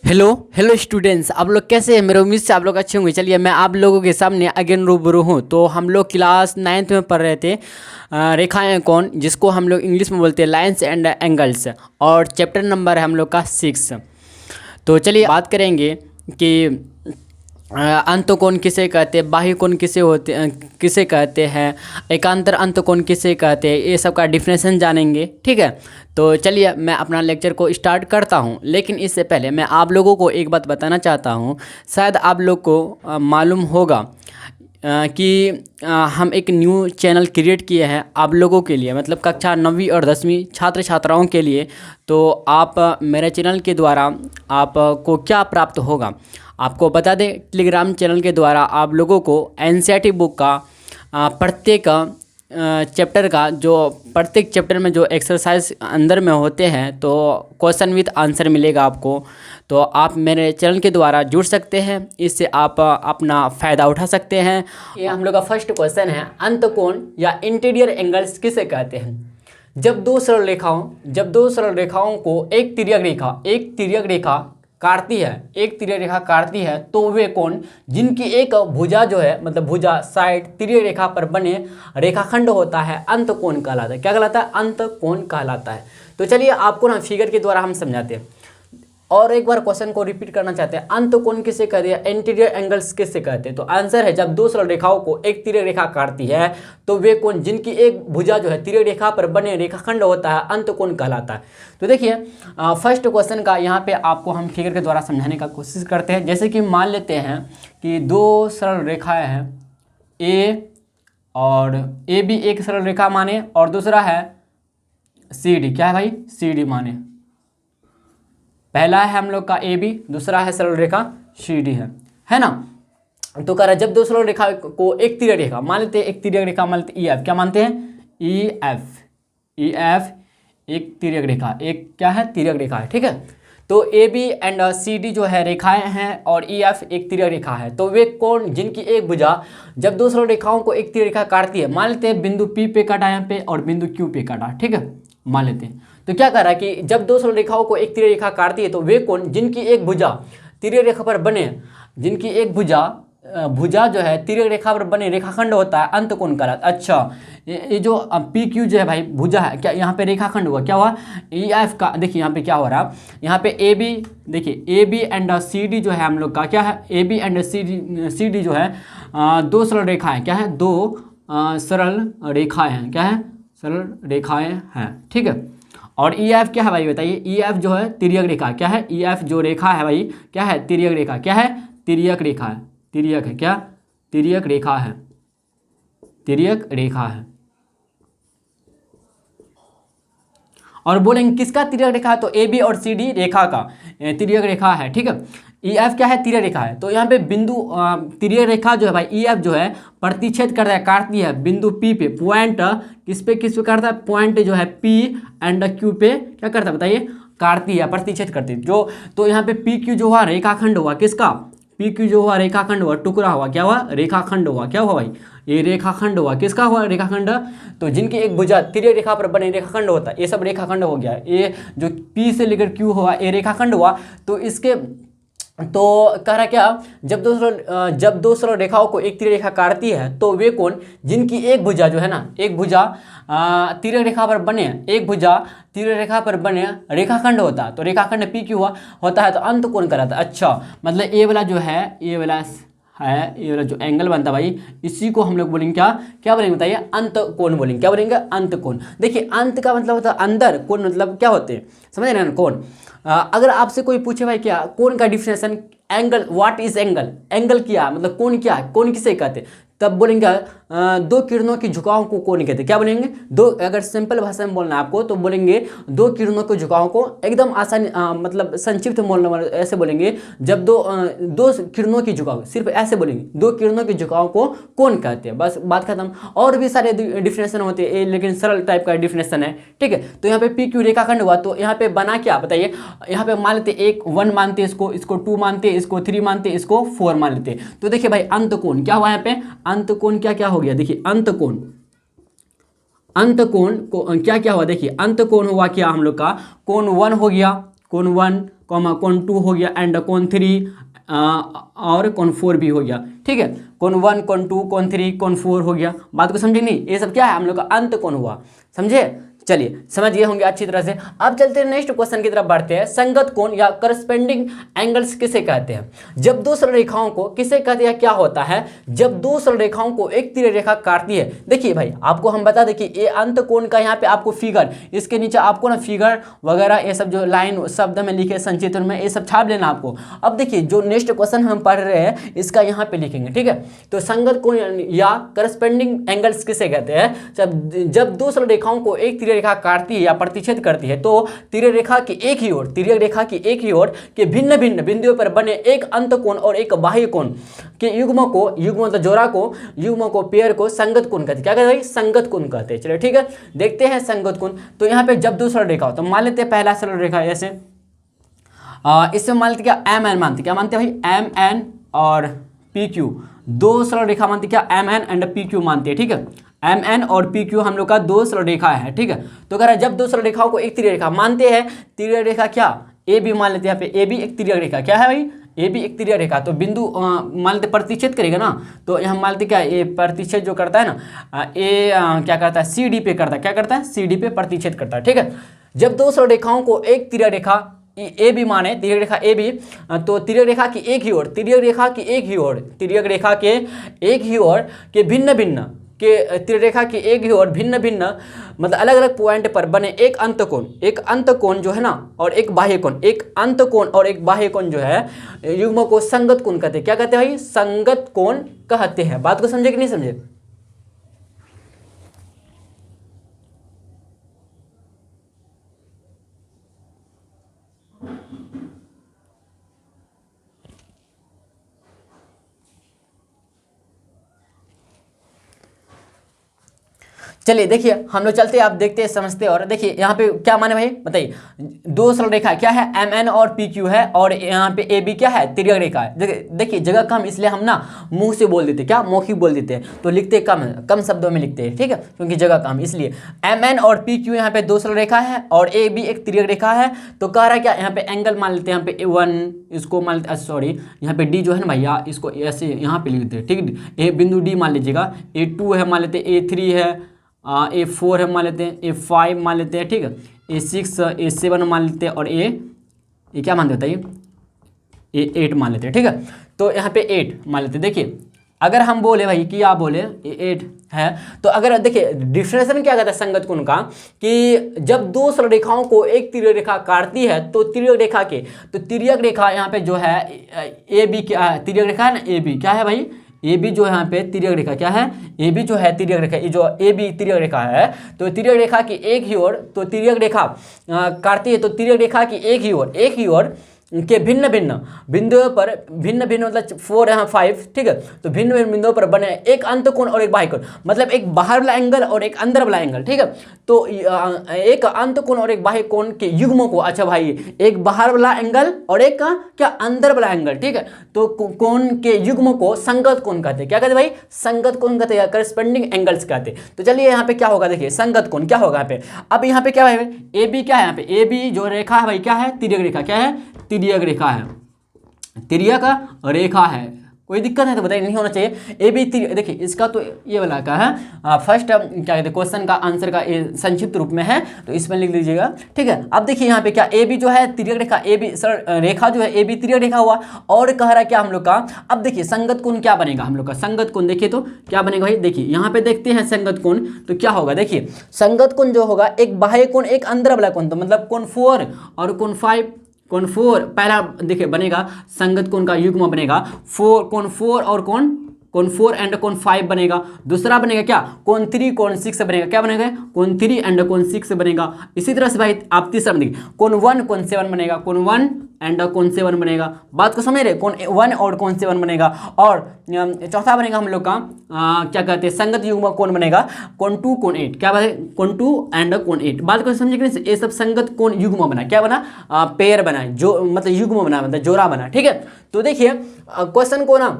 Hello hello students, आप लोग कैसे हैं। मेरे उम्मीद से आप लोग अच्छे होंगे। चलिए मैं आप लोगों के सामने अगेन रूबरू हूँ। तो हम लोग क्लास 9th में पढ़ रहे थे रेखाएं कौन, जिसको हम लोग इंग्लिश में बोलते हैं लाइन्स एंड एंगल्स, और चैप्टर नंबर है हम लोग का 6। तो चलिए बात करेंगे कि अंत कोण किसे कहते हैं, बाह्य कोण किसे कहते हैं, एकांतर अंत कोण किसे कहते हैं, ये सब का डिफिनेशन जानेंगे। ठीक है, तो चलिए मैं अपना लेक्चर को स्टार्ट करता हूँ। लेकिन इससे पहले मैं आप लोगों को एक बात बताना चाहता हूँ। शायद आप लोग को मालूम होगा कि हम एक न्यू चैनल क्रिएट किए हैं आप लोगों के लिए, मतलब कक्षा 9वीं और 10वीं छात्र छात्राओं के लिए। तो आप मेरे चैनल के द्वारा आपको क्या प्राप्त होगा, आपको बता दें। टेलीग्राम चैनल के द्वारा आप लोगों को एनसीईआरटी बुक का प्रत्येक चैप्टर का जो प्रत्येक चैप्टर में जो एक्सरसाइज अंदर में होते हैं, तो क्वेश्चन विद आंसर मिलेगा आपको। तो आप मेरे चैनल के द्वारा जुड़ सकते हैं, इससे आप अपना फ़ायदा उठा सकते हैं। ये हम लोग का फर्स्ट क्वेश्चन है, अंतकोण या इंटीरियर एंगल्स किसे कहते हैं। जब दो सरल रेखाओं को एक तिर्यक रेखा काटती है, तो वे कोण जिनकी एक भुजा जो है, मतलब भुजा साइड तिर्यक रेखा पर बने रेखाखंड होता है, अंत कोण कहलाता है। क्या कहलाता है? अंत कोण कहलाता है। तो चलिए आपको ना फिगर के द्वारा हम समझाते हैं, और एक बार क्वेश्चन को रिपीट करना चाहते हैं। अंत कोण किसे कहते हैं, इंटीरियर एंगल्स किसे कहते हैं। तो आंसर है, जब दो सरल रेखाओं को एक तिर्यक रेखा काटती है, तो वे कोण जिनकी एक भुजा जो है तिर्यक रेखा पर बने रेखाखंड होता है, अंत कोण कहलाता है। तो देखिए फर्स्ट क्वेश्चन का यहाँ पे आपको हम फिगर के द्वारा समझाने का कोशिश करते हैं। जैसे कि मान लेते हैं कि दो सरल रेखाएं हैं, ए और ए भी एक सरल रेखा माने, और दूसरा है सी डी। क्या है भाई? सी डी माने। पहला है हम लोग का ए बी, दूसरा है सरल रेखा सी डी है ना। तो कह रहा है, जब दो सरल रेखा को एक तिर्यक रेखा मान लेते हैं, एक तिर्यक रेखा मान लेते ई एफ। क्या मानते हैं? ई एफ एक तिर्यक रेखा, एक क्या है? तिर्यक रेखा है। ठीक है, तो A B and C D जो है रेखाएं हैं, और ई एफ एक तिर्यक रेखा है। तो वे कोण जिनकी एक भुजा जब दो सरल रेखाओं को एक तिर्यक रेखा काटती है, मान लेते हैं बिंदु पी पे काटा यहाँ पे और बिंदु क्यू पे काटा। ठीक है, मान लेते हैं। तो क्या कह रहा है कि जब दो सरल रेखाओं को एक तिर्यक रेखा काटती है, तो वे कोण जिनकी एक भुजा तिर्यक रेखा पर बने, जिनकी एक भुजा जो है तिर्यक रेखा पर बने रेखाखंड होता है, अंत कोण कहलाता है। अच्छा, ये जो पी क्यू जो है भाई भुजा है, क्या यहाँ पे रेखाखंड हुआ? क्या हुआ? ई एफ का। देखिए यहाँ पे क्या हो रहा है, यहाँ पे ए बी, देखिए A B and C D जो है हम लोग का, क्या है? A B and C D जो है दो सरल रेखाएं। क्या है? दो सरल रेखाएं हैं। क्या है? सरल रेखाएं हैं। ठीक है, और ई एफ क्या है भाई बताइए? ई एफ जो है तिर्यक रेखा। क्या है? ई एफ जो रेखा है भाई, क्या है? तिर्यक रेखा। क्या है? तिर्यक रेखा है। तिर्यक है। क्या? तिर्यक रेखा है। तिर्यक रेखा है। और बोलेंगे किसका तिर्यक रेखा है? तो ए बी और सी डी रेखा का तिर्यक रेखा है। ठीक है, ई एफ क्या है? तिर्यक रेखा है। तो यहाँ पे बिंदु तिर्यक रेखा जो है भाई ई एफ जो है प्रतिच्छेद करता है, काटती है बिंदु पी पे। पॉइंट किस पे काटता है? पॉइंट जो है पी एंड क्यू पे क्या करता है बताइए? काटती है, प्रतिच्छेद करती है जो। तो यहाँ पे पी क्यू जो हुआ रेखाखंड हुआ, किसका? पी क्यू जो हुआ रेखाखंड हुआ, टुकड़ा हुआ। क्या हुआ? रेखाखंड हुआ। क्या हुआ भाई? ये रेखाखंड हुआ। किसका हुआ? रेखाखंड। तो जिनकी एक भुजा तिर्यक रेखा पर बने रेखाखंड होता है, ये सब रेखाखंड हो गया। ये जो पी से लेकर क्यू हुआ, ये रेखाखंड हुआ। तो इसके तो कह रहा क्या, जब दो सरल रेखाओं को एक तिर्यक रेखा काटती है, तो वे कोण जिनकी एक भुजा जो है ना, एक भुजा तिर्यक रेखा पर बने, एक भुजा तिर्यक रेखा पर बने रेखाखंड होता है। तो रेखाखंड पी क्यू होता है, तो अंत कोण कहलाता है। अच्छा, मतलब ये वाला जो है, ये वाला जो एंगल बनता है भाई, इसी को हम लोग बोलेंगे क्या बोलेंगे बताइए? अंत कोण बोलेंगे। क्या बोलेंगे? अंत कोण। देखिए अंत का मतलब होता है अंदर, कोण मतलब क्या होते हैं, समझ रहे हैं ना? कोण। अगर आपसे कोई पूछे भाई क्या कोण का definition, angle, what is angle, angle क्या मतलब कोण क्या है, कोण किसे कहते हैं, तब बोलेंगे दो किरणों के झुकाव को कोण कहते हैं। क्या बोलेंगे? दो, अगर सिंपल भाषा में बोलना है आपको, तो बोलेंगे दो किरणों के झुकाव को, एकदम आसानी मतलब संक्षिप्त बोलना ऐसे बोलेंगे, जब दो किरणों की झुकाव, सिर्फ ऐसे बोलेंगे, दो किरणों के झुकाव को कोण कहते हैं, बस बात खत्म। और भी सारे डिफिनेशन होते हैं, लेकिन सरल टाइप का डिफिनेशन है। ठीक है, तो यहाँ पे पी क्यू रेखाखंड हुआ, तो यहाँ पे बना क्या बताइए? यहाँ पे मान लेते एक 1 मानते हैं, इसको 2 मानते हैं, इसको 3 मानते हैं, इसको 4 मान लेते हैं। तो देखिए भाई अंत कोण क्या हुआ यहाँ पे? अंत कोण क्या हो गया? देखिए अंत कोण को क्या हुआ? देखिए अंत कोण हुआ क्या हम लोग का? कोण 1 हो गया, कोण 1 कोण 2 हो गया एंड कोण 3 और कोण 4 भी हो गया, ठीक है। कोण 1 कोण 2 कोण 3 कोण 4 हो गया। बात को समझे नहीं, ये सब क्या है हम लोग का अंत कोण हुआ, समझे। चलिए समझ गए होंगे अच्छी तरह से। अब चलते हैं नेक्स्ट क्वेश्चन की तरफ बढ़ते हैं। संगत कोण या करस्पेंडिंग एंगल्स किसे कहते हैं? जब दो सरल रेखाओं को किसे कहते हैं, क्या होता है जब दो सरल रेखाओं को एक तिर्यक रेखा काटती है। देखिए भाई आपको हम बता दें कि ये अंत कोण का यहाँ पे आपको फिगर, इसके नीचे आपको ना फिगर वगैरह ये सब जो लाइन शब्द में लिखे संचित्र में ये सब छाप लेना आपको। अब देखिए जो नेक्स्ट क्वेश्चन हम पढ़ रहे हैं इसका यहाँ पे लिखेंगे, ठीक है। तो संगत कोण या करस्पेंडिंग एंगल्स किसे कहते हैं? जब दो सरल रेखाओं को एक तिर्यक रेखा काटती है या प्रतिच्छेद करती है तो तिर्यक रेखा की एक ही ओर के भिन्न भिन्न बिंदुओं पर बने एक अंत कोण और एक बाह्य कोण के युग्म मतलब जोड़ा को, युग्म को, पेयर को संगत कोण कहते हैं। क्या कहते हैं भाई? संगत कोण कहते हैं। चलिए ठीक है, देखते हैं संगत कोण। तो यहाँ पे जब दो सरल रेखा हो तो मान लेते हैं पहला सरल रेखा ऐसे, इसमें मान लेते क्या एम एन मानते, क्या मानते हैं भाई? एम एन और पी क्यू, दो सरल रेखा मानते क्या? M N and P Q मानते हैं, ठीक है। एम एन और पी क्यू हम लोग का दो सरल रेखा है, ठीक है। तो कह रहा है जब दो सरल रेखाओं को एक तिर्यक रेखा मानते हैं, तिर्यक रेखा क्या? ए बी मान लेते हैं, यहाँ पे ए बी एक तिर्यक रेखा, क्या है भाई? ए बी एक तिर्यक रेखा। तो बिंदु मान लेते प्रतिच्छेद करेगा ना, तो यहाँ मान लेते क्या ए प्रतिच्छेद जो करता है ना, क्या करता है? सी डी पे करता है, क्या करता है? सी डी पे प्रतिच्छेद करता है, ठीक है। जब दो सरल रेखाओं को एक तिर्यक रेखा ए बी माने, तिर्यक रेखा ए बी, तो तिर्यक रेखा की एक ही ओर, तिर्यक रेखा की एक ही ओर, तिर्यक रेखा के एक ही ओर के भिन्न भिन्न के तिर्यक रेखा की एक ही ओर भिन्न भिन्न मतलब अलग अलग पॉइंट पर बने एक अंत कोण जो है ना और एक बाह्य कोण, एक अंत कोण और एक बाह्य कोण जो है युग्म को संगत कोण कहते हैं। क्या कहते हैं भाई? संगत कोण कहते हैं। बात को समझे कि नहीं समझे? चलिए देखिए हम लोग चलते हैं, आप देखते हैं समझते हैं। और देखिए यहाँ पे क्या माने भाई बताइए, दो सरल रेखा क्या है? एम एन और पी क्यू है और यहाँ पे ए बी क्या है? तिर्यक रेखा है। देखिए जगह कम इसलिए हम ना मुंह से बोल देते, क्या मौखिक बोल देते हैं, तो लिखते कम शब्दों में लिखते हैं, ठीक है, क्योंकि जगह कम इसलिए। एम एन और पी क्यू यहाँ पे दो सरल रेखा है और ए बी एक तिर्यक रेखा है। तो कह रहा है क्या? यहाँ पे एंगल मान लेते हैं, यहाँ पे A1 इसको मान लेते, सॉरी यहाँ पे डी जो है ना भैया इसको ऐसे यहाँ पे लिख देते हैं, ठीक है। ए बिंदु डी मान लीजिएगा, A2 है मान लेते हैं, A3 है, A4 है मान लेते हैं, A5 मान लेते हैं, ठीक है, A6 A7 मान लेते हैं और ये क्या मान देता है? ये A8 मान लेते हैं, ठीक है। तो यहाँ पे 8 मान लेते हैं। देखिए अगर हम बोले भाई कि आप बोले ये 8 है, तो अगर देखिए डिफरेंशिएशन क्या कहता है संगत कोण का, कि जब दो सरल रेखाओं को एक तिर्यक रेखा काटती है तो तिर्यक रेखा के, तो तिर्यक रेखा यहाँ पे जो है ए बी क्या है? तिर्यक रेखा है ना, ए बी क्या है भाई? ए बी जो यहाँ पे तिर्यक रेखा क्या है? ए बी जो है तिर्यक रेखा, ये जो ए बी तिर्यक रेखा है, तो तिर्यक रेखा की एक ही ओर, तो तिर्यक रेखा काटती है तो तिर्यक रेखा की एक ही ओर के भिन्न भिन्न बिंदुओं पर भिन्न मतलब 4 यहाँ 5, ठीक है। तो भिन्न भिन्न बिंदुओं पर बने एक अंत कोण और एक बाह्य कोण, मतलब एक बाहर वाला एंगल और एक अंदर वाला एंगल, ठीक है। तो एक अंत कोण और एक बाह्य कोण के युग्म को, अच्छा भाई एक बाहर वाला एंगल और एक क्या अंदर वाला एंगल, ठीक है। तो कोण के युग्म को संगत कोण कहते हैं। क्या कहते हैं भाई? संगत कोण कहते हैं, करस्पेंडिंग एंगल्स कहते हैं। तो चलिए यहाँ पे क्या होगा, देखिए संगत कोण क्या होगा यहाँ पे। अब यहाँ पे क्या है? ए बी क्या है? यहाँ पे ए बी जो रेखा है भाई क्या है? तिर्यक रेखा, क्या है? तिर्यक रेखा है, तिर्यक रेखा है। कोई दिक्कत है तो बताइए, नहीं होना चाहिए। ए बी देखिए इसका तो ये वाला का है, फर्स्ट क्या कहते हैं क्वेश्चन का आंसर का संक्षिप्त रूप में है, तो इसमें लिख लीजिएगा, ठीक है। अब देखिए यहाँ पे क्या ए बी जो है तिर्यक रेखा, ए बी रेखा जो है ए बी तिर्यक रेखा हुआ, और कह रहा है क्या हम लोग का। अब देखिए संगत कोण क्या बनेगा हम लोग का, संगत कोण देखिए तो क्या बनेगा भाई। देखिए यहाँ पे देखते हैं संगत कोण तो क्या होगा। देखिए संगत कोण जो होगा एक बाह्य कोण एक अंदर वाला कोण, तो मतलब कोण 4 और कोण 5, कोण 4 पहला देखिए बनेगा संगत कोण का युग्म बनेगा कोण 4 और कोण 4 एंड कोण 5 बनेगा। दूसरा बनेगा क्या? कोण 3 कोण 6 बनेगा, क्या बनेगा? कोण 3 एंड कोण 6 बनेगा। इसी तरह से भाई आप तीसरा बनेगा कोण 1 कोण 7 बनेगा, कोण 1 एंड कोण 7 बनेगा। बात को समझ रहे? कोण 1 और कोण 7 बनेगा। और चौथा बनेगा हम लोग का क्या कहते हैं संगत युग्म कोण बनेगा कोण 2 कोण 8, क्या बनेगा? कोण 2 एंड कोण 8। बात को समझे कि नहीं? ये सब संगत कोण युग्म बना, क्या बना? पेयर बना, जो मतलब युग्म बना, मतलब जोड़ा बना, ठीक है। तो देखिए क्वेश्चन को ना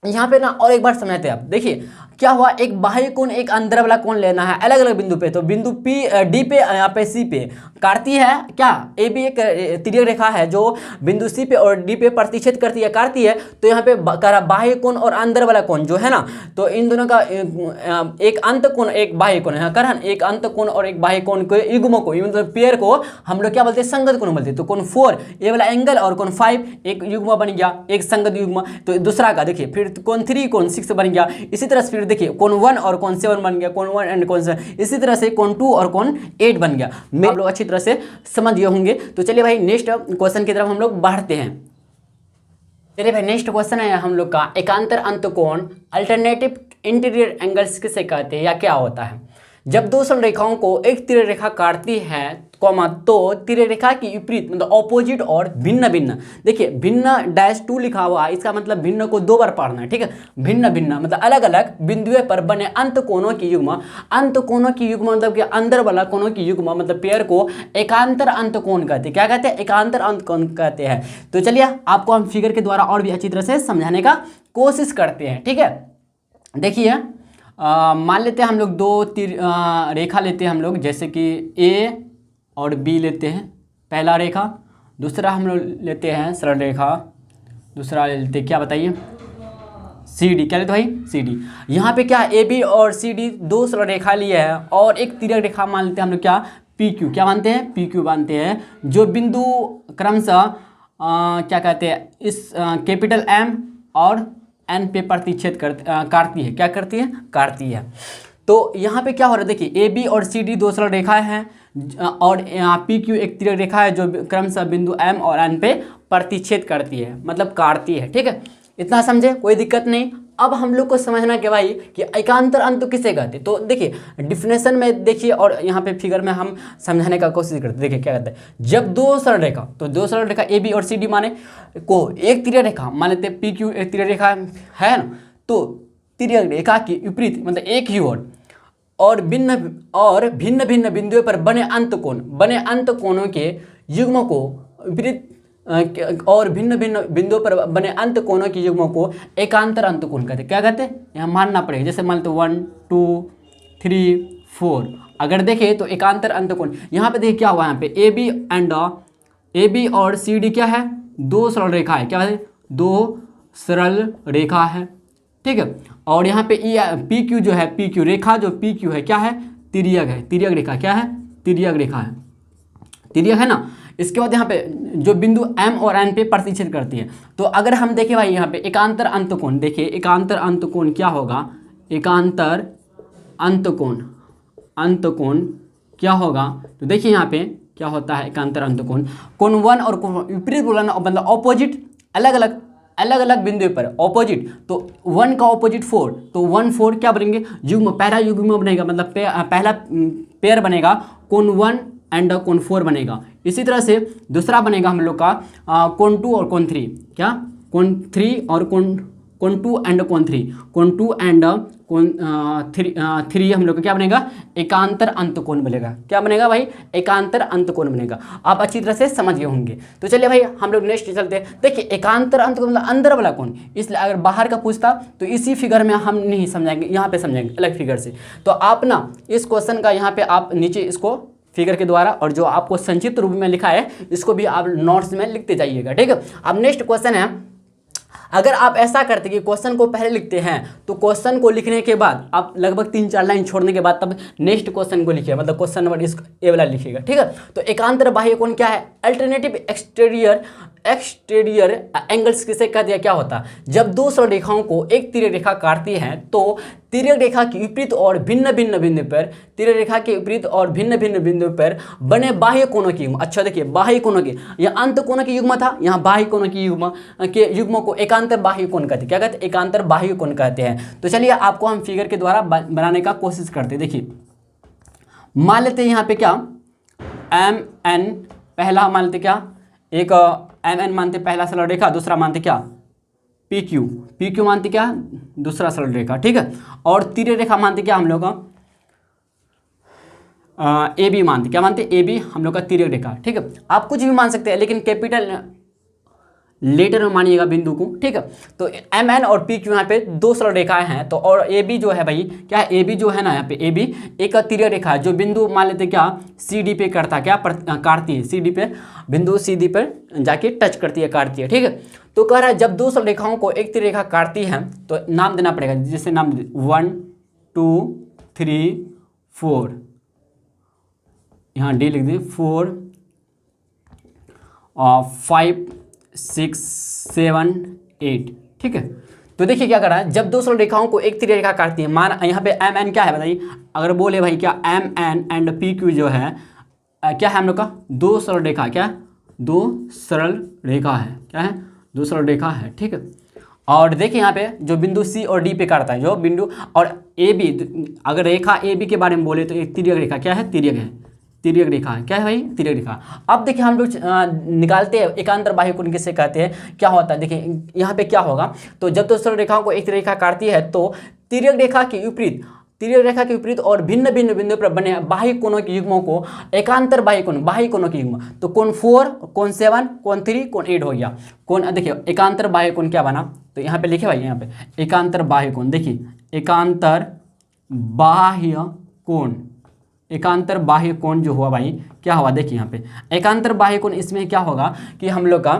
यहाँ पे ना और एक बार समझते हैं आप। देखिए क्या हुआ, एक बाह्य कोण एक अंदर वाला कोण लेना है अलग अलग बिंदु पे। तो बिंदु पी डी पे यहाँ पे सी पे काटती है क्या, ए बी एक तिर्यक रेखा है जो बिंदु सी पे और डी पे प्रतिच्छेद करती है, काटती है। तो यहाँ पे कह बाह्य कोण और अंदर वाला कोण जो है ना, तो इन दोनों का एक अंत कोण एक बाह्य कोण है, कह एक अंत कोण और एक बाह्य कोण के युग्म को, मतलब पेयर को हम लोग क्या बोलते हैं, संगत कोण बोलते हैं। तो कोण 4 ए वाला एंगल और कोण 5 एक युग्म बन गया, एक संगत युग्म। तो दूसरा का देखिए, फिर कोण 3 कोण 6 बन गया। इसी तरह से फिर देखिए कोण 1 और कोण 7 बन गया, कोण 1 एंड कोण 7। इसी तरह से कोण 2 और कोण 8 बन गया। आप लोग अच्छी तरह से समझ गए होंगे। तो चलिए भाई नेक्स्ट क्वेश्चन की तरफ हम लोग बढ़ते हैं। चलिए भाई नेक्स्ट क्वेश्चन है हम लोग का, एकांतर अंतकोण अल्टरनेटिव इंटीरियर एंगल्स किसे कहते हैं या क्या होता है। जब दो सरल रेखाओं को एक तिर्यक रेखा काटती है कॉमा, तो तिर्यक रेखा की विपरीत मतलब ऑपोजिट और भिन्न भिन्न, देखिए भिन्न -2 लिखा हुआ है, इसका मतलब भिन्न को 2 बार पढ़ना है, ठीक है। भिन्न भिन्न मतलब अलग अलग बिंदुओं पर बने अंत कोणों की युग्म, अंत कोणों की युग्म मतलब कि अंदर वाला कोणों की युग्म मतलब पेयर को एकांतर अंत कोण कहते हैं। क्या कहते हैं, एकांतर अंत कोण कहते हैं। तो चलिए आपको हम फिगर के द्वारा और भी अच्छी तरह से समझाने का कोशिश करते हैं, ठीक है। देखिए मान लेते हैं हम लोग दो रेखा लेते हैं हम लोग, जैसे कि ए और बी लेते हैं पहला रेखा, दूसरा हम लोग लेते हैं सरल रेखा, दूसरा लेते हैं क्या बताइए, सी डी। क्या लेते भाई, सी डी। यहाँ पे क्या ए बी और सी डी दो सरल रेखा लिए हैं और एक तिर्यक रेखा मान लेते हैं हम लोग क्या, पी क्यू। क्या मानते हैं, पी क्यू मानते हैं, जो बिंदु क्रमशः क्या कहते हैं इस कैपिटल एम और एन पे प्रतिच्छेद काटती है। क्या करती है, काटती है। तो यहाँ पे क्या हो रहा है, देखिए ए बी और सी डी दो सरल रेखाएं हैं और पी क्यू एक तिर्यक रेखा है जो क्रमशः बिंदु एम और एन पे प्रतिच्छेद करती है, मतलब काटती है, ठीक है। इतना समझे, कोई दिक्कत नहीं। अब हम लोग को समझना कि भाई कि एकांतर अंत किसे कहते हैं। तो देखिए डिफिनेशन में देखिए और यहाँ पे फिगर में हम समझाने का कोशिश करते हैं। देखिए क्या कहते हैं, जब दो सरल रेखा, तो दो सरल रेखा ए बी और सी डी माने को एक तिर्यक रेखा मान लेते हैं, पी क्यू एक तिर्यक रेखा है ना, तो तिर्यक रेखा की विपरीत मतलब एक ही और भिन्न भिन्न बिंदुओं पर बने अंत कोणों के युग्म को विपरीत और भिन्न भिन्न बिंदुओं पर बने अंत कोणों के युग्मों को एकांतर अंत कोण कहते हैं। क्या कहते हैं, यहाँ मानना पड़ेगा। जैसे मान लो 1 2 3 4 अगर देखें तो एकांतर अंत कोण। यहाँ पे देखिए क्या हुआ, यहाँ पे ए बी और सी डी क्या है, दो सरल रेखा है। क्या है, दो सरल रेखा है, ठीक है। और यहाँ पे पी क्यू जो है, पी क्यू रेखा जो पी क्यू है क्या है, तिर्यक है, तिर्यक रेखा क्या है, तिर्यक रेखा है, तिर्यक है ना। इसके बाद यहाँ पे जो बिंदु एम और एन पे प्रतिच्छेद करती है। तो अगर हम देखें भाई यहाँ पे एकांतर अंत कोण, देखिए एकांतर अंत कोण क्या होगा, एकांतर अंत कोण क्या होगा। तो देखिए यहाँ पे क्या होता है एकांतर अंत कोण, कोण 1 और कोण विपरीत बोला मतलब ऑपोजिट, अलग अलग बिंदु पर ऑपोजिट। तो 1 का ऑपोजिट 4, तो 1 4 क्या बनेंगे, युग्म, पहला युग्म बनेगा मतलब पहला पेयर बनेगा कोण 1 एंड कोण 4 बनेगा। इसी तरह से दूसरा बनेगा हम लोग का कोण 2 और कोण 3, क्या कोण 3 और कोण 2 एंड कोण 3, कोण 2 एंड कोण 3 हम लोग का क्या बनेगा, एकांतर अंत कोण बनेगा। क्या बनेगा भाई, एकांतर अंत कोण बनेगा। आप अच्छी तरह से समझ गए होंगे। तो चलिए भाई हम लोग नेक्स्ट चलते हैं। देखिए एकांतर अंत कोण मतलब अंदर वाला कोण, इसलिए अगर बाहर का पूछता तो इसी फिगर में हम नहीं समझाएंगे, यहाँ पे समझाएंगे अलग फिगर से। तो आप ना इस क्वेश्चन का यहाँ पे आप नीचे इसको फिगर के द्वारा और जो आपको संक्षिप्त रूप में लिखा है इसको भी आप नोट्स में लिखते जाइएगा, ठीक है। अब नेक्स्ट क्वेश्चन है, अगर आप ऐसा करते कि क्वेश्चन को पहले लिखते हैं तो क्वेश्चन को लिखने के बाद आप लगभग 3-4 लाइन छोड़ने के बाद तब नेक्स्ट क्वेश्चन को लिखिए, मतलब क्वेश्चन नंबर इस ए वाला लिखिएगा, ठीक है। तो एकांतर बाह्य कोण क्या है, अल्टरनेटिव एक्सटीरियर एंगल्स किसे कहते हैं, क्या होता है। जब दो सरल रेखाओं को एक तिर्यक रेखा काटती है तो तिर्यक रेखा के विपरीत और भिन्न भिन्न बिंदु पर, तिर्यक रेखा के विपरीत और भिन्न भिन्न बिंदु पर बने बाह्य कोणों की युग्म। अच्छा देखिए बाह्य कोणों की, यह अंत कोणों की युग्म था, यहाँ बाह्य कोणों की युग्म को एकांतर बाह्य कोण कहते हैं। क्या कहते हैं, एकांतर बाह्य कोण कहते हैं। तो चलिए आपको हम फिगर के द्वारा बनाने का कोशिश करते हैं। देखिए मान लेते हैं यहाँ पे क्या एम एन, पहला मान लेते क्या, एक एम एन मानते पहला सरल रेखा, दूसरा मानते क्या पी क्यू मानते क्या दूसरा सरल रेखा, ठीक है। और तिर्यक रेखा मानते क्या हम लोग ए बी मानते, क्या मानते ए बी हम लोग का तिर्यक रेखा, ठीक है। आप कुछ भी मान सकते हैं लेकिन कैपिटल लेटर में मानिएगा बिंदु को, ठीक है। तो एम एन और पी क्यू यहाँ पे दो सरल रेखाएं हैं, तो और ए बी जो है भाई क्या है, ए बी जो है ना यहाँ पे ए बी एक तिर्यक रेखा है जो बिंदु मान लेते क्या सी डी पे करता है, क्या काटती है सी डी पे, बिंदु सी डी पर जाके टच करती है, काटती है, ठीक है। तो कह रहा है जब दो सरल रेखाओं को एक तिर्यक रेखा काटती है तो नाम देना पड़ेगा, जैसे नाम 1 2 3 4, यहाँ डी लिख दी 4 5 6 7 8, ठीक है। तो देखिए क्या कर रहा है, जब दो सरल रेखाओं को एक तिर्यक रेखा काटती है, मान यहाँ पे एम एन क्या है बताइए, अगर बोले भाई क्या M N and P Q जो है क्या है हम लोग का, दो सरल रेखा, क्या दो सरल रेखा है, क्या है दो सरल रेखा है, ठीक है। और देखिए यहाँ पे जो बिंदु सी और डी पे काटता है जो बिंदु, और ए बी, अगर रेखा ए बी के बारे में बोले तो एक तिर्यक रेखा, क्या है तिर्यक है, तिर्यक रेखा है, क्या है भाई तिर्यक रेखा। अब देखिए हम लोग निकालते हैं एकांतर बाह्य कोण किसे कहते हैं, क्या होता है देखिए यहाँ पे क्या होगा, तो जब दो सरल रेखाओं को एक तिर्यक रेखा काटती है तो तिर्यक रेखा के विपरीत, तिर्यक रेखा के विपरीत और भिन्न भिन्न बिंदुओं पर बने बाह्य कोणों के युग्मों को एकांतर बाह्य कोण, बाह्य कोणों के युग्म, तो कोण 4, कोण 7, कोण 3, कोण 8 हो गया। कोण देखिए एकांतर बाह्य कोण क्या बना, तो यहाँ पे लिखे भाई, यहाँ पे एकांतर बाह्य कोण, देखिए एकांतर बाह्य कोण, एकांतर बाह्य कोण जो हुआ भाई क्या हुआ, देखिए यहाँ पे एकांतर बाह्य कोण, इसमें क्या होगा कि हम लोग का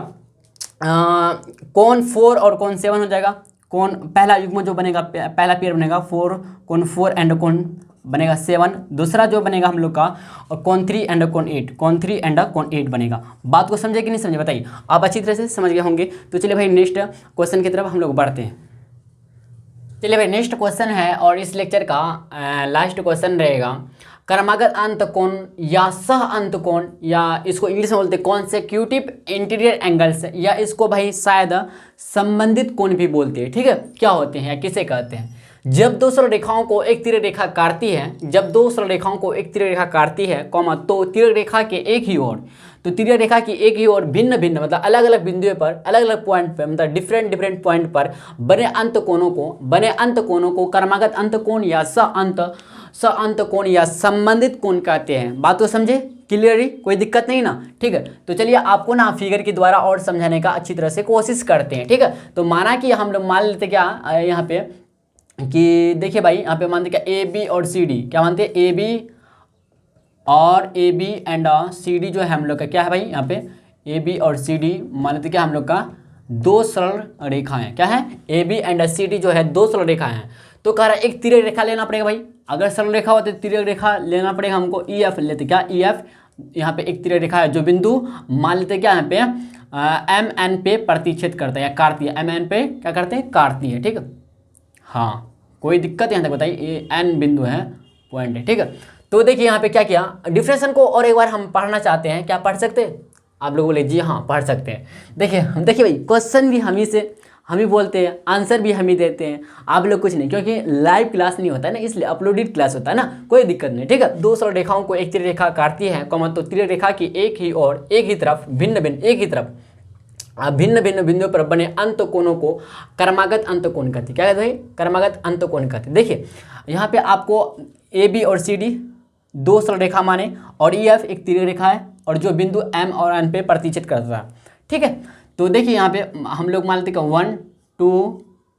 कोण 4 और कोण 7 हो जाएगा, कोण पहला युग्म जो बनेगा, पहला पेयर बनेगा 4, कोण 4 एंड कोण बनेगा 7, दूसरा जो बनेगा हम लोग का और कोण 3 एंड कोण 8, कोण 3 एंड कोण 8 बनेगा। बात को समझे कि नहीं समझे बताइए, आप अच्छी तरह से समझ गए होंगे। तो चलिए भाई नेक्स्ट क्वेश्चन की तरफ हम लोग बढ़ते हैं। चलिए भाई नेक्स्ट क्वेश्चन है और इस लेक्चर का लास्ट क्वेश्चन रहेगा, क्रमागत अंत कोण या सह अंत कोण, या इसको इंग्लिश में बोलते हैं कॉन्सेक्यूटिव इंटीरियर एंगल्स, या इसको भाई शायद संबंधित कोण भी बोलते हैं, ठीक है। क्या होते हैं या किसे कहते हैं, जब दो सरल रेखाओं को एक तिर्यक रेखा काटती है, जब दो सरल रेखाओं को एक तिर्यक रेखा काटती है कॉमा, तो तिर्यक रेखा के एक ही ओर, तो तिर्यक रेखा की एक ही ओर भिन्न भिन्न मतलब अलग अलग बिंदुओं पर, अलग अलग पॉइंट पर, मतलब डिफरेंट पॉइंट पर बने अंत कोणों को क्रमागत अंत कोण या स अंत कोण या संबंधित कोण कहते हैं। बात तो समझे क्लियरली, कोई दिक्कत नहीं ना, ठीक है। तो चलिए आपको ना फिगर के द्वारा और समझाने का अच्छी तरह से कोशिश करते हैं, ठीक है। तो माना कि हम लोग मान लेते क्या यहाँ पे कि देखिए भाई यहाँ पे मानते क्या ए बी और सी डी, क्या मानते हैं ए बी और A B and C D जो है हम लोग का क्या है भाई, यहाँ पे ए बी और सी डी मान लेते क्या हम लोग का दो सरल रेखाएं, क्या है A B and C D जो है दो सरल रेखाएं हैं। तो कह रहा है एक तिर्यक रेखा लेना पड़ेगा भाई, अगर सरल रेखा होती तो तिर्यक रेखा लेना पड़ेगा हमको, ई एफ लेते, क्या ई एफ, यहाँ पे एक तिर्यक रेखा है जो बिंदु मान लेते क्या यहाँ पे एम एन पे प्रतिच्छेद करता है या काटती है, एम एन पे क्या करते हैं काटती है, ठीक है। हाँ कोई दिक्कत यहाँ तक बताइए, ये एन बिंदु है पॉइंट है, ठीक है। तो देखिए यहाँ पे क्या किया, डिफरेंशन को और एक बार हम पढ़ना चाहते हैं, क्या पढ़ सकते हैं आप लोग बोले जी हाँ पढ़ सकते हैं। देखिए भाई क्वेश्चन भी हम ही बोलते हैं, आंसर भी हम ही देते हैं, आप लोग कुछ नहीं, क्योंकि लाइव क्लास नहीं होता है ना, इसलिए अपलोडेड क्लास होता है ना, कोई दिक्कत नहीं, ठीक है। दो सरल रेखाओं को एक तिर्यक रेखा काटती है कॉमा, तो तिर्यक रेखा की एक ही और एक ही तरफ भिन्न भिन्न बिंदुओं पर बने अंत कोणों को क्रमागत अंत कोण कहते हैं, क्या कहते हैं क्रमागत अंत कोण कहते हैं। देखिए यहाँ पे आपको ए बी और सी डी दो सरल रेखा माने, और ई एफ एक तिर्यक रेखा है, और जो बिंदु एम और एन पे प्रतिच्छेद करता है, ठीक है। तो देखिए यहाँ पे हम लोग मान लेते हैं 1 2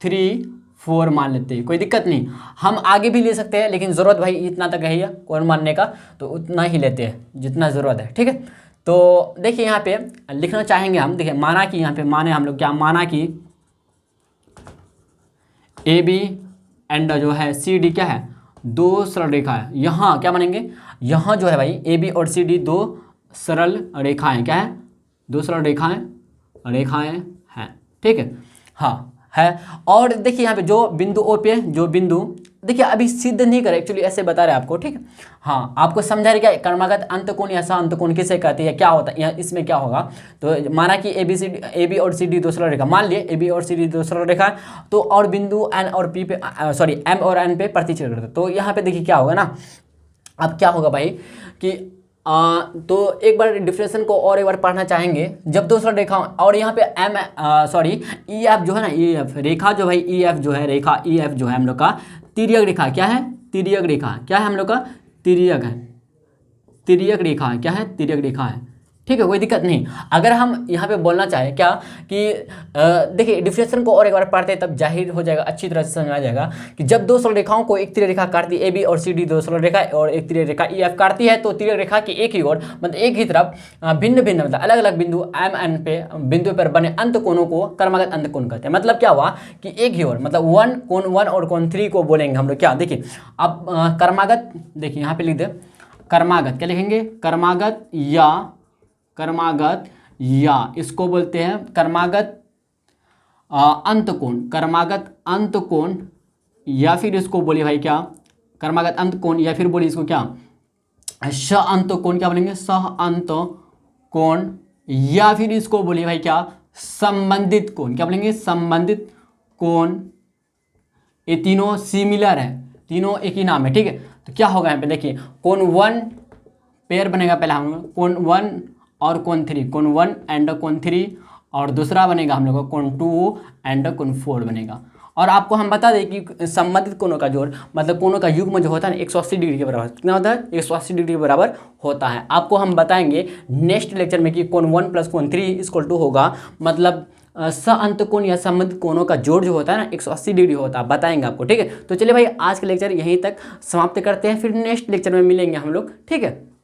3 4 मान लेते हैं, कोई दिक्कत नहीं, हम आगे भी ले सकते हैं, लेकिन ज़रूरत भाई इतना तक है कोण मानने का, तो उतना ही लेते हैं जितना ज़रूरत है, ठीक है। तो देखिए यहाँ पे लिखना चाहेंगे हम, देखिए माना कि यहाँ पे माने हम लोग क्या, माना कि ए बी एंड जो है सी डी क्या है दो सरल रेखा है, यहाँ क्या मानेंगे, यहाँ जो है भाई ए बी और सी डी दो सरल रेखाएं, क्या है दो सरल रेखाएं हैं, ठीक है। हाँ है, और देखिए यहाँ पे जो बिंदु ओ पे जो बिंदु, देखिए अभी सिद्ध नहीं करे, एक्चुअली ऐसे बता रहे हैं आपको, ठीक है। हाँ आपको समझा रहे क्या क्रमागत अंत कोण या सह अंत कोण किसे कहते हैं, क्या होता है यहाँ, इसमें क्या होगा, तो माना कि ए बी और सी डी दो सरल रेखा, मान लिए ए बी और सी डी दो सरल रेखा, तो और बिंदु एन और पी पे सॉरी एम और एन पे प्रतिच्छेद करते, तो यहाँ पे देखिए क्या होगा ना, अब क्या होगा भाई कि तो एक बार डिफरेंशन को और एक बार पढ़ना चाहेंगे, जब दो सरल रेखा और यहाँ पे एम सॉरी ई एफ जो है ना, ई एफ रेखा जो भाई ई एफ जो है रेखा ई एफ जो है हम लोग का तिर्यक रेखा, क्या है तिर्यक रेखा, क्या है हम लोग का तिर्यक है, तिर्यक रेखा है, क्या है तिर्यक रेखा है, ठीक है, कोई दिक्कत नहीं। अगर हम यहाँ पे बोलना चाहें क्या कि देखिए डिफिनेशन को और एक बार पढ़ते हैं तब जाहिर हो जाएगा, अच्छी तरह से समझ आ जाएगा कि जब दो सरल रेखाओं को एक तिर्यक रेखा काटती है, ए बी और सी डी दो सरल रेखा और एक तिर्यक रेखा ई एफ काटती है, तो तिर्यक रेखा की एक ही ओर मतलब एक ही तरफ भिन्न भिन्न मतलब अलग अलग बिंदु एम एन पे बिंदु पर बने अंत कोणों को क्रमागत अंत कोण कहते हैं। मतलब क्या हुआ कि एक ही ओर मतलब कोण 1 और कोण 3 को बोलेंगे हम लोग क्या, देखिए अब क्रमागत, देखिए यहाँ पे लिख दे क्रमागत, क्या लिखेंगे क्रमागत या इसको बोलते हैं क्रमागत अंत कोण या फिर इसको बोलिए भाई क्या क्रमागत अंत कोण या फिर बोलिए इसको क्या स अंत कोण, क्या बोलेंगे सह अंत कोण या फिर इसको बोलिए भाई क्या संबंधित कोण, क्या बोलेंगे संबंधित कोण। ये तीनों सिमिलर है, तीनों एक ही नाम है, ठीक है। तो क्या होगा यहाँ पे देखिए कोण 1 पेयर बनेगा, पहले हम लोग कोण 1 और कोण 3, कोण 1 एंड कोण 3 और दूसरा बनेगा हम लोग का कोण 2 एंड कोण 4 बनेगा। और आपको हम बता दें कि संबंधित कोणों का जोड़ मतलब कोणों का युग्म जो होता है ना 180 डिग्री के बराबर, कितना होता है 180 डिग्री के बराबर होता है। आपको हम बताएंगे नेक्स्ट लेक्चर में कि कोण 1 प्लस कोण 3 इक्वल टू होगा मतलब स अंत कोण या संबंधित कोणों का जोड़ जो होता है ना 180 डिग्री होता है, बताएंगे आपको, ठीक है। तो चलिए भाई आज के लेक्चर यहीं तक समाप्त करते हैं, फिर नेक्स्ट लेक्चर में मिलेंगे हम लोग, ठीक है।